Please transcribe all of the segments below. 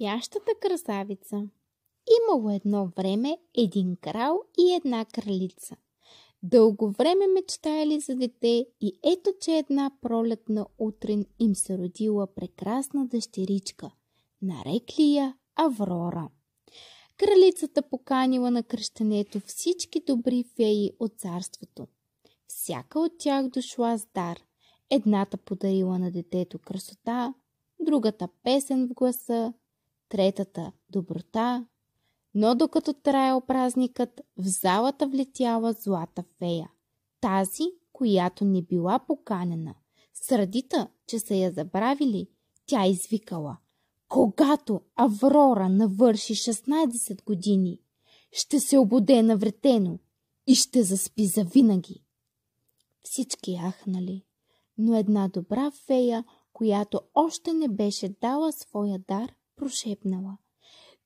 Спящата красавица. Имало едно време един крал и една кралица. Дълго време мечтаяли за дете и ето, че една пролетна утрин им се родила прекрасна дъщеричка. Нарекли я Аврора. Кралицата поканила на кръщенето всички добри феи от царството. Всяка от тях дошла с дар. Едната подарила на детето красота, другата песен в гласа, третата доброта. Но докато траял празникът, в залата влетяла злата фея. Тази, която не била поканена. Сърдита, че са я забравили, тя извикала: когато Аврора навърши 16 години, ще се обуде навретено и ще заспи завинаги. Всички ахнали, но една добра фея, която още не беше дала своя дар, прошепнала: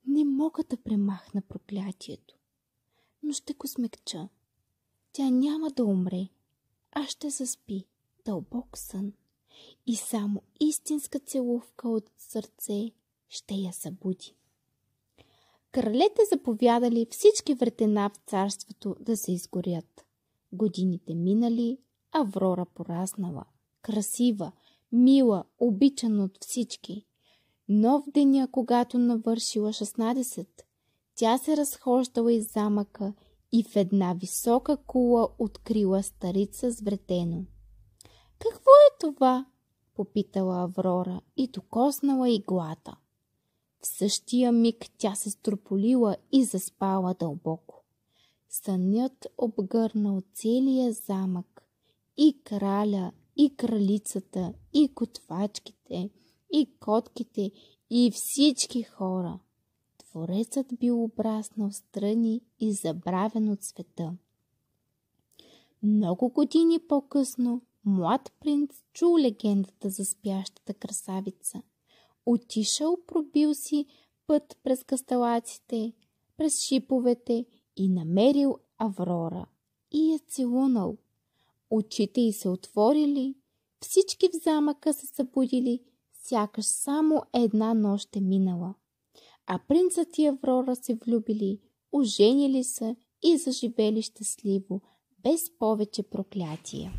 не мога да премахна проклятието, но ще го смекча. Тя няма да умре, а ще заспи дълбок сън и само истинска целувка от сърце ще я събуди. Кралете заповядали всички вретена в царството да се изгорят. Годините минали, Аврора пораснала, красива, мила, обичана от всички. Но в деня, когато навършила 16, тя се разхождала из замъка и в една висока кула открила старица с вретено. Какво е това? Попитала Аврора и докоснала иглата. В същия миг тя се строполила и заспала дълбоко. Сънят обгърнал целия замък, и краля, и кралицата, и готвачките, и котките, и всички хора. Творецът бил обраснал страни и забравен от света. Много години по-късно млад принц чул легендата за спящата красавица. Отишъл, пробил си път през кастелаците, през шиповете и намерил Аврора и я целунал. Очите й се отворили, всички в замъка се събудили, сякаш само една нощ е минала. А принцът и Аврора се влюбили, оженили се и заживели щастливо, без повече проклятия.